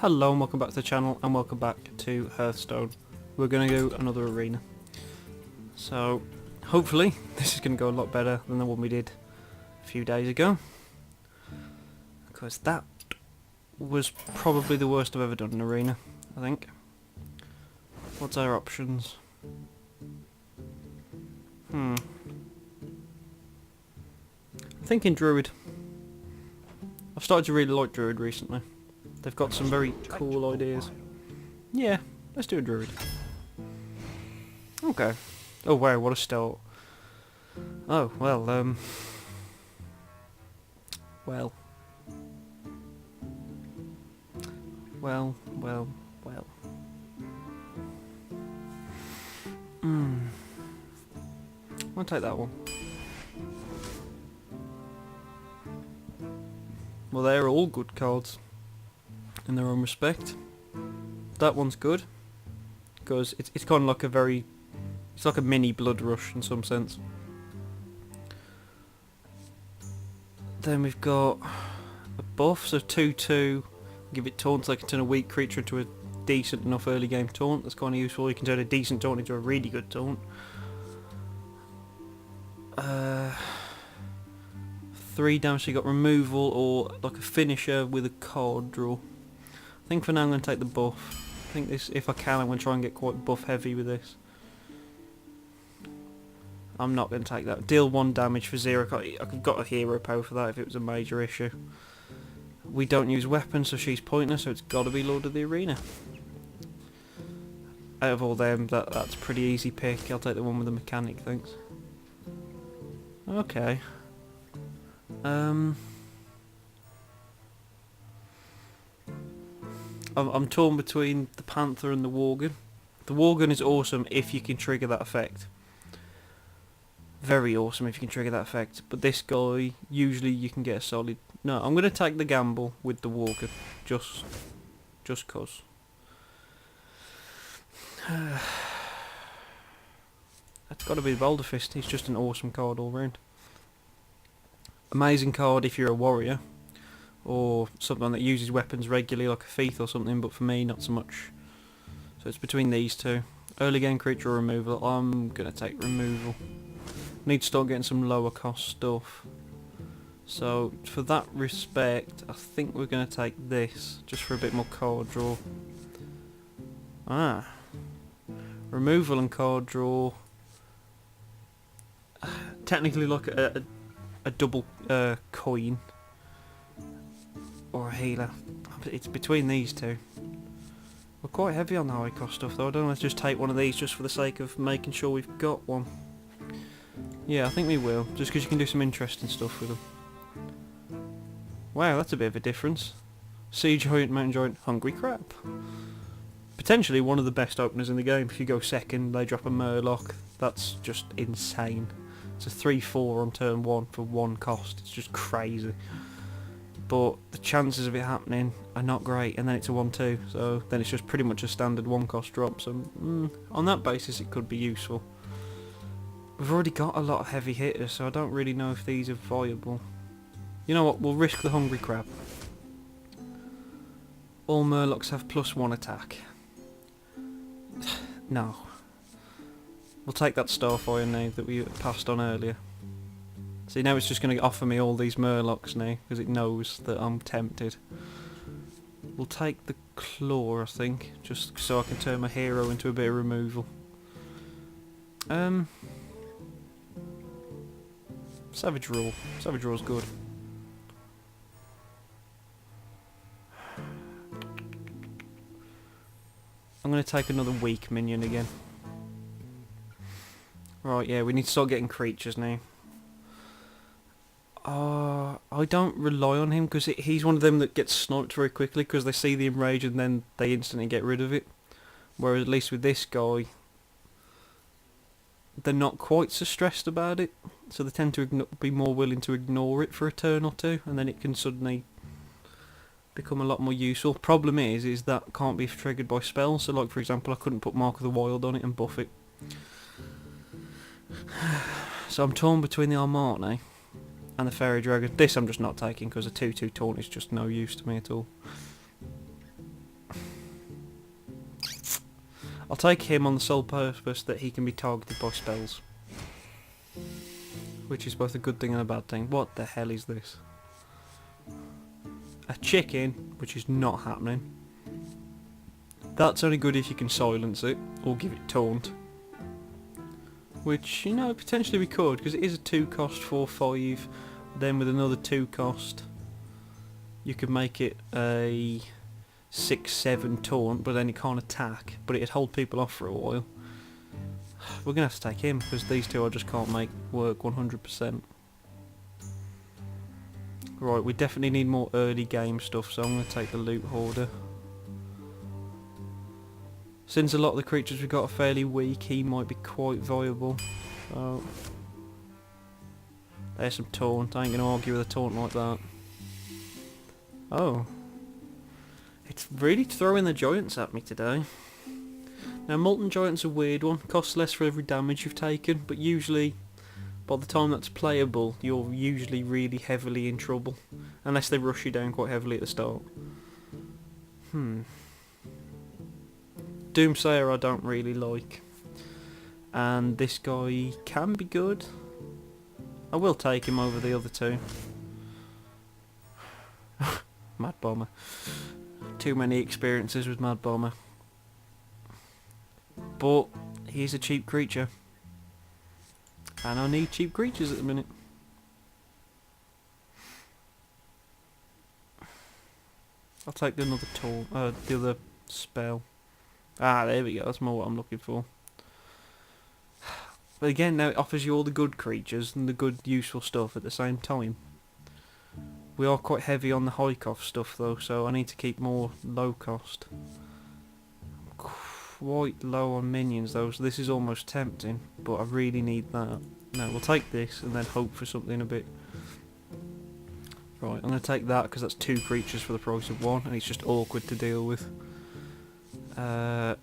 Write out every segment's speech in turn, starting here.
Hello and welcome back to the channel and welcome back to Hearthstone. We're going to do another arena. So hopefully this is going to go a lot better than the one we did a few days ago. Because that was probably the worst I've ever done in an arena, I think. What's our options? I'm thinking Druid. I've started to really like Druid recently. They've got some very cool ideas. Yeah, let's do a Druid. Okay. Oh wow, what a start. Oh, well, Well. I'll take that one. Well, they're all good cards in their own respect. That one's good because it's kind of like it's like a mini blood rush in some sense. Then we've got a buff, so 2/2. Give it taunt so I can turn a weak creature into a decent enough early game taunt. That's kind of useful. You can turn a decent taunt into a really good taunt. 3 damage, so you got removal or like a finisher with a card draw. I think for now I'm going to take the buff. I think this, if I can, I'm going to try and get quite buff heavy with this. I'm not going to take that. Deal 1 damage for 0. I've got a hero power for that if it was a major issue. We don't use weapons, so she's pointless, so it's got to be Lord of the Arena. Out of all them, that's a pretty easy pick. I'll take the one with the mechanic, thanks. Okay. I'm torn between the Panther and the Worgen. The Worgen is awesome if you can trigger that effect. Very awesome if you can trigger that effect. But this guy, usually you can get a solid... No, I'm going to take the gamble with the Worgen. Just cause. That's got to be the Boulder Fist. He's just an awesome card all round. Amazing card if you're a warrior. Or something that uses weapons regularly like a thief or something, but for me not so much. So it's between these two. Early game creature or removal. I'm going to take removal. Need to start getting some lower cost stuff. So for that respect, I think we're going to take this, just for a bit more card draw. Removal and card draw. Technically like a double coin. Or a healer. It's between these two. We're quite heavy on the high cost stuff though. I don't want to just take one of these just for the sake of making sure we've got one. Yeah, I think we will. Just because you can do some interesting stuff with them. Wow, that's a bit of a difference. Sea Giant, Mountain Giant, Hungry Crab. Potentially one of the best openers in the game. If you go second, they drop a Murloc. That's just insane. It's a 3/4 on turn 1 for 1 cost. It's just crazy. But the chances of it happening are not great, and then it's a 1/2, so then it's just pretty much a standard 1 cost drop, so on that basis it could be useful. We've already got a lot of heavy hitters, so I don't really know if these are viable. You know what, we'll risk the Hungry Crab. All Murlocs have +1 attack. No. We'll take that Starfire now that we passed on earlier. See, now it's just going to offer me all these Murlocs now, because it knows that I'm tempted. We'll take the Claw, I think, just so I can turn my hero into a bit of removal. Savage Roar. Savage Roar's good. I'm going to take another weak minion again. Right, yeah, we need to start getting creatures now. I don't rely on him because he's one of them that gets sniped very quickly because they see the enrage and then they instantly get rid of it. Whereas at least with this guy, they're not quite so stressed about it, so they tend to be more willing to ignore it for a turn or two, and then it can suddenly become a lot more useful. Problem is that can't be triggered by spells. So like for example, I couldn't put Mark of the Wild on it and buff it. So I'm torn between the Armane and the Fairy Dragon. This I'm just not taking because a 2/2 taunt is just no use to me at all. I'll take him on the sole purpose that he can be targeted by spells. Which is both a good thing and a bad thing. What the hell is this? A chicken, which is not happening. That's only good if you can silence it, or give it taunt. Which, you know, potentially we could, because it is a 2 cost 4/5. Then with another 2 cost, you could make it a 6/7 taunt, but then it can't attack, but it'd hold people off for a while. We're going to have to take him, because these two I just can't make work 100%. Right, we definitely need more early game stuff, so I'm going to take the Loot Hoarder. Since a lot of the creatures we've got are fairly weak, he might be quite viable. So, there's some taunt. I ain't going to argue with a taunt like that. Oh. It's really throwing the giants at me today. Now, Molten Giant's a weird one. Costs less for every damage you've taken, but usually, by the time that's playable, you're usually really heavily in trouble. Unless they rush you down quite heavily at the start. Doomsayer I don't really like. And this guy can be good. I will take him over the other two. Mad Bomber. Too many experiences with Mad Bomber. But he's a cheap creature. And I need cheap creatures at the minute. I'll take the other spell. Ah, there we go. That's more what I'm looking for. But again, now it offers you all the good creatures and the good useful stuff at the same time. We are quite heavy on the high cost stuff though, so I need to keep more low cost. Quite low on minions though, so this is almost tempting, but I really need that. No, we'll take this and then hope for something a bit... Right, I'm going to take that because that's 2 creatures for the price of 1, and it's just awkward to deal with. We'll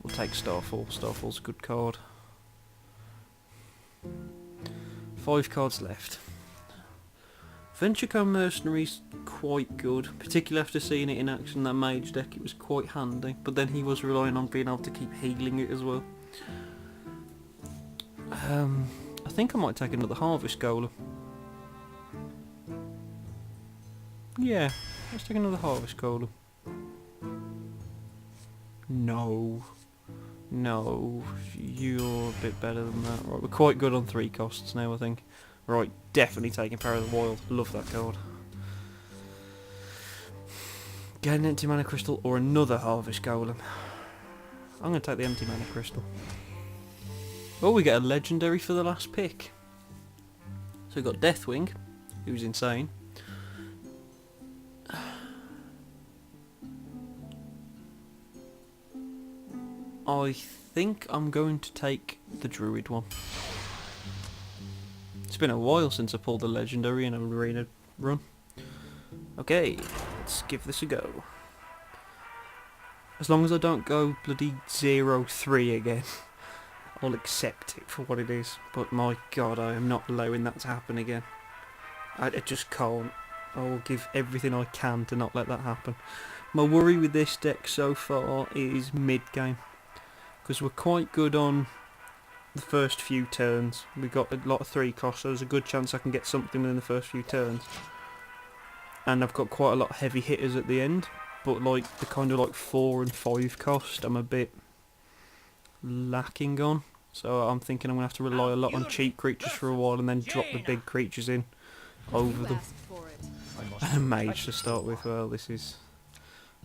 take Starfall. Starfall's a good card. 5 cards left. Venturecome Mercenary's quite good, particularly after seeing it in action. That Mage deck, it was quite handy, but then he was relying on being able to keep healing it as well. I think I might take another Harvest Golem. Yeah, let's take another Harvest Golem. No. No, you're a bit better than that. Right, we're quite good on 3 costs now, I think. Right, definitely taking Power of the Wild. Love that card. Get an Empty Mana Crystal or another Harvest Golem. I'm going to take the Empty Mana Crystal. Oh, we get a legendary for the last pick. So we've got Deathwing, who's insane. I think I'm going to take the Druid one. It's been a while since I pulled a legendary in an arena run. Okay, let's give this a go. As long as I don't go bloody 0-3 again, I'll accept it for what it is. But my god, I am not allowing that to happen again. I just can't. I will give everything I can to not let that happen. My worry with this deck so far is mid-game. Because we're quite good on the first few turns. We've got a lot of 3 costs, so there's a good chance I can get something in the first few turns. And I've got quite a lot of heavy hitters at the end, but like the kind of like 4 and 5 cost I'm a bit lacking on. So I'm thinking I'm going to have to rely a lot on cheap creatures for a while and then drop the big creatures in over them. And a Mage to start with. Well, this is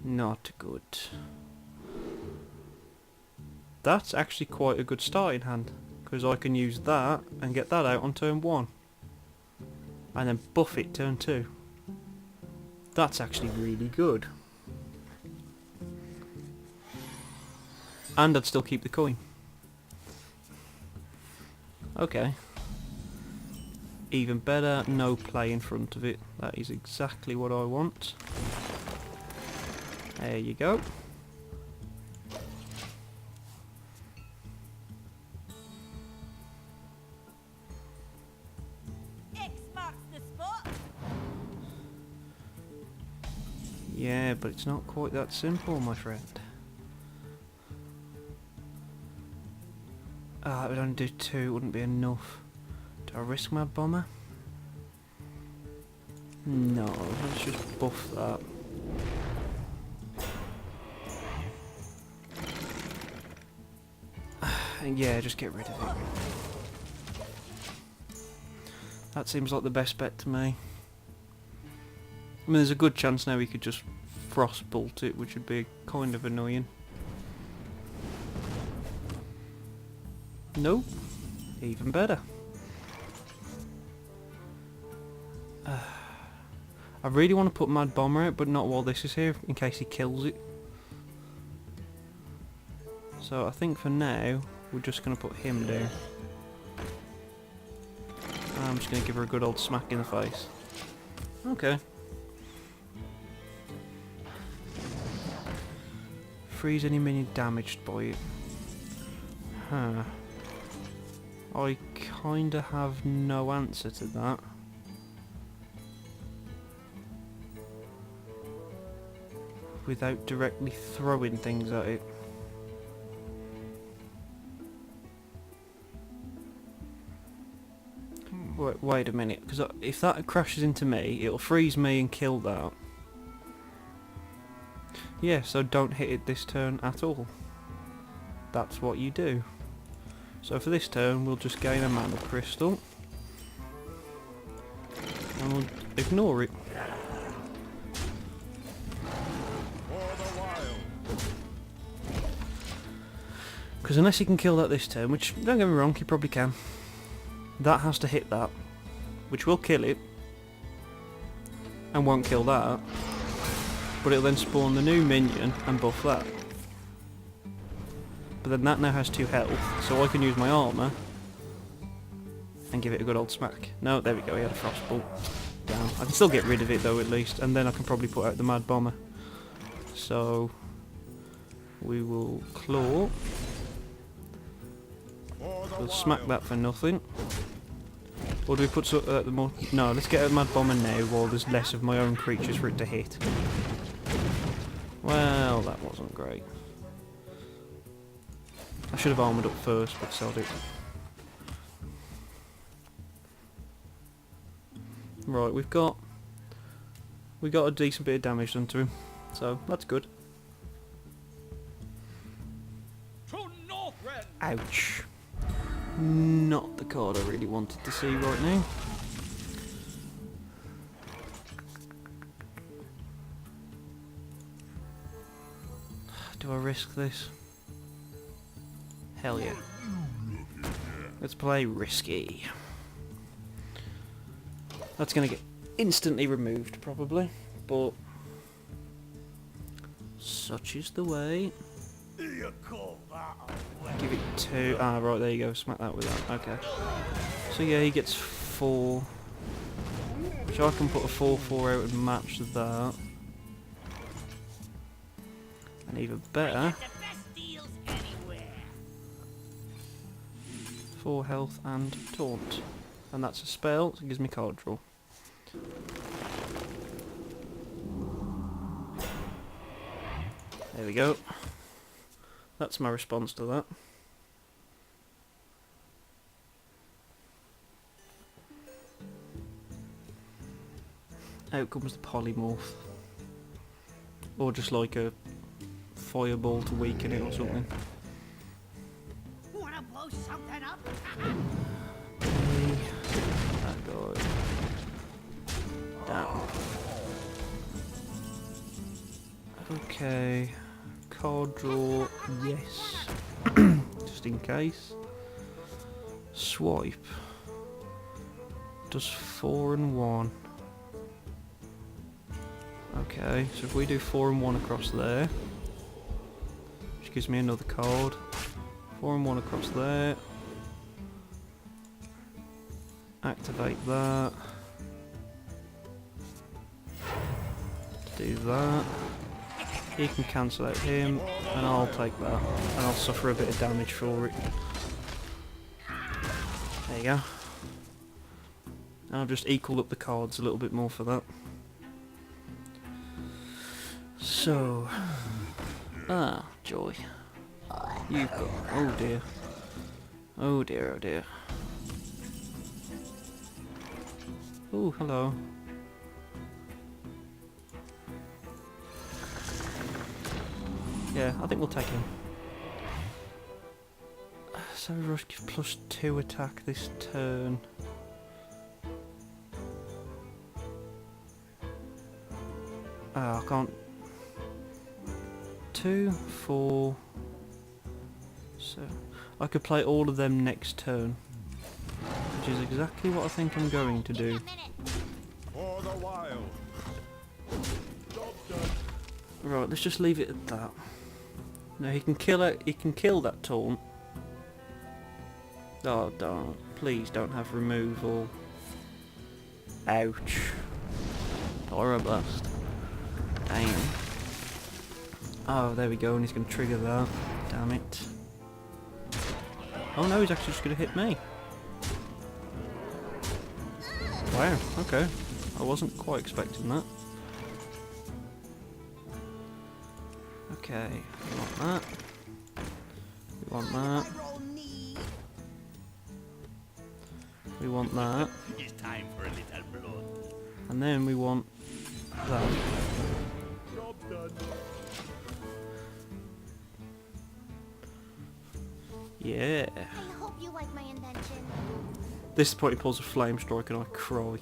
not good. That's actually quite a good starting hand, because I can use that and get that out on turn 1. And then buff it turn 2. That's actually really good. And I'd still keep the coin. Okay. Even better, no play in front of it. That is exactly what I want. There you go. Yeah, but it's not quite that simple, my friend. Ah, it would only do 2, it wouldn't be enough. Do I risk my bomber? No, let's just buff that. Yeah, just get rid of it. That seems like the best bet to me. I mean, there's a good chance now we could just frostbolt it, which would be kind of annoying. Nope. Even better. I really want to put Mad Bomber out, but not while this is here, in case he kills it. So I think for now, we're just going to put him down. I'm just going to give her a good old smack in the face. Okay. Freeze any minion damaged by it. Huh. I kinda have no answer to that. Without directly throwing things at it. Wait a minute, because if that crashes into me, it'll freeze me and kill that. Yeah, so don't hit it this turn at all. That's what you do. So for this turn, we'll just gain a mana crystal. And we'll ignore it. Because unless he can kill that this turn, which, don't get me wrong, he probably can. That has to hit that, which will kill it. And won't kill that. But it'll then spawn the new minion and buff that. But then that now has 2 health, so I can use my armour and give it a good old smack. No, there we go, he had a frostbolt. Damn. I can still get rid of it though at least, and then I can probably put out the Mad Bomber. So we will claw. We'll smack that for nothing. Or do we put the more... No, let's get a Mad Bomber now while there's less of my own creatures for it to hit. Well, that wasn't great. I should have armoured up first, but sod it. Right, we've got a decent bit of damage done to him, so that's good. Ouch. Not the card I really wanted to see right now. Do I risk this? Hell yeah. Let's play risky. That's going to get instantly removed probably, but such is the way. Give it 2. Ah, right, there you go. Smack that with that. Okay. So yeah, he gets 4. So I can put a 4/4 out and match that. And even better, 4 health and taunt. And that's a spell, so it gives me card draw. There we go. That's my response to that. Out comes the polymorph. Or just like a fireball to weaken it or something. Wanna blow something up? That guy. Down. Okay. Card draw, yes. Just in case. Swipe. Does 4 and 1. Okay, so if we do 4 and 1 across there, which gives me another card. 4 and 1 across there. Activate that. Do that. He can cancel out him, and I'll take that, and I'll suffer a bit of damage for it. There you go. And I'll just equal up the cards a little bit more for that. So, joy. You've got, oh dear. Oh dear, oh dear. Oh, hello. Yeah, I think we'll take him. Savage Rush give +2 attack this turn. I can't. 2, 4. So I could play all of them next turn, which is exactly what I think I'm going to do. Right, let's just leave it at that. Now he can kill it. He can kill that taunt. Oh, don't! Please don't have removal. Ouch! Pyroblast. Damn. Oh, there we go, and he's going to trigger that. Damn it. Oh no, he's actually just going to hit me. Wow, okay. I wasn't quite expecting that. Okay, we want that. We want that. We want that. It's time for a little blood. And then we want that. Job done. Yeah. I hope you like my invention. This is the point he pulls a flame strike and I cry.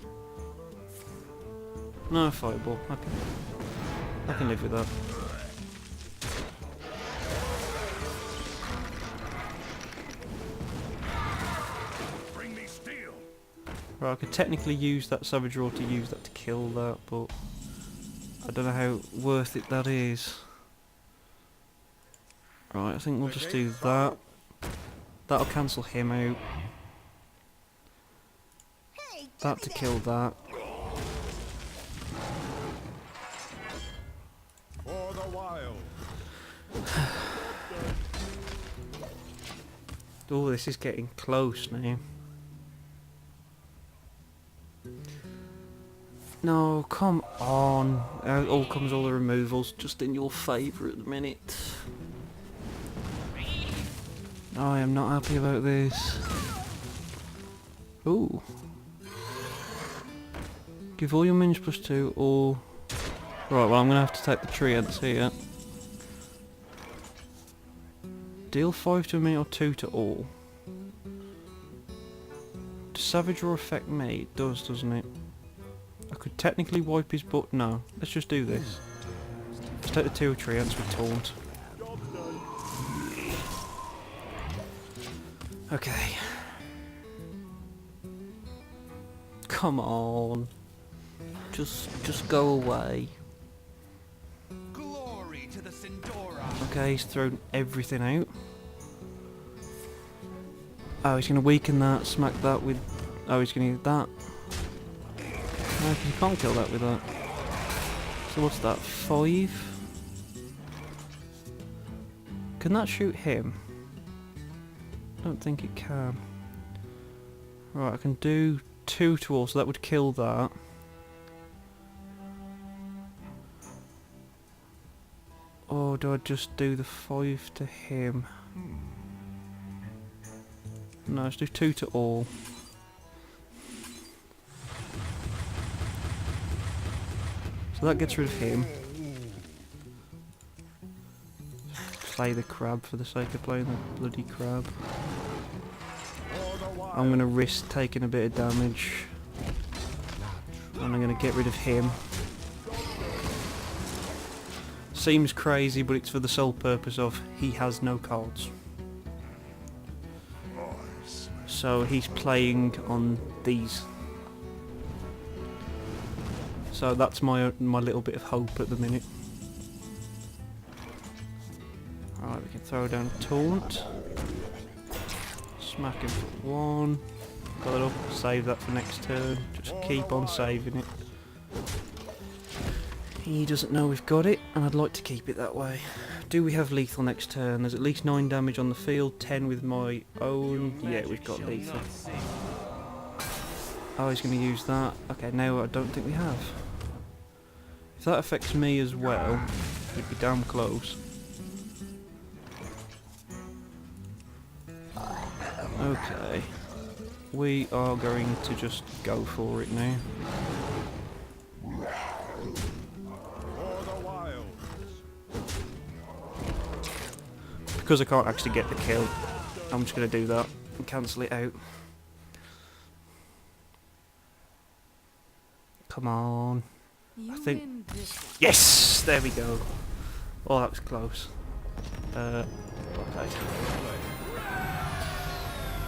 No, fireball. I can live with that. Bring me steel. Right, I could technically use that Savage Roar to use that to kill that, but I don't know how worth it that is. Right, I think we'll just do that. That'll cancel him out. Hey, That to kill that. For the wild. Oh, this is getting close now. No, come on. Out all comes all the removals, just in your favour at the minute. I am not happy about this. Ooh. Give all your minions +2 or... Right, well I'm going to have to take the treants here. Deal 5 to a minion or 2 to all. Does Savage Roar affect me? It does, doesn't it? I could technically wipe his butt. No, let's just do this. Let's take the 2 treants with taunt. Okay. Come on. Just go away. Glory to the Sindora. Okay, he's thrown everything out. Oh, he's going to weaken that, smack that with... Oh, he's going to use that. No, you can't kill that with that. So what's that, 5? Can that shoot him? I don't think it can. Right, I can do 2 to all, so that would kill that. Or do I just do the 5 to him? No, let's do 2 to all. So that gets rid of him. Play the crab for the sake of playing the bloody crab. I'm going to risk taking a bit of damage. And I'm going to get rid of him. Seems crazy, but it's for the sole purpose of he has no cards. So he's playing on these. So that's my little bit of hope at the minute. Alright, we can throw down a taunt. Smack him for 1. Got it up, save that for next turn. Just keep on saving it. He doesn't know we've got it, and I'd like to keep it that way. Do we have lethal next turn? There's at least 9 damage on the field, 10 with my own. Yeah, we've got lethal. Oh, he's going to use that. Okay, now I don't think we have. If that affects me as well, we'd be damn close. Okay. We are going to just go for it now. For the wilds. Because I can't actually get the kill, I'm just going to do that and cancel it out. Come on. I think... Yes! There we go. Oh, that was close. Well played.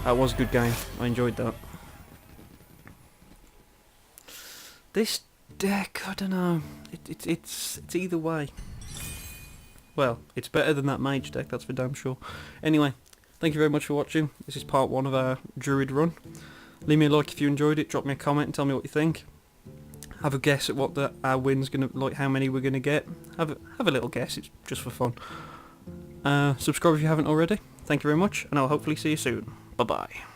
That was a good game. I enjoyed that. This deck, I don't know. It's either way. Well, it's better than that Mage deck, that's for damn sure. Anyway, thank you very much for watching. This is part 1 of our Druid run. Leave me a like if you enjoyed it. Drop me a comment and tell me what you think. Have a guess at what our win's gonna like, how many we're gonna get. Have a little guess. It's just for fun. Subscribe if you haven't already. Thank you very much, and I'll hopefully see you soon. Bye bye.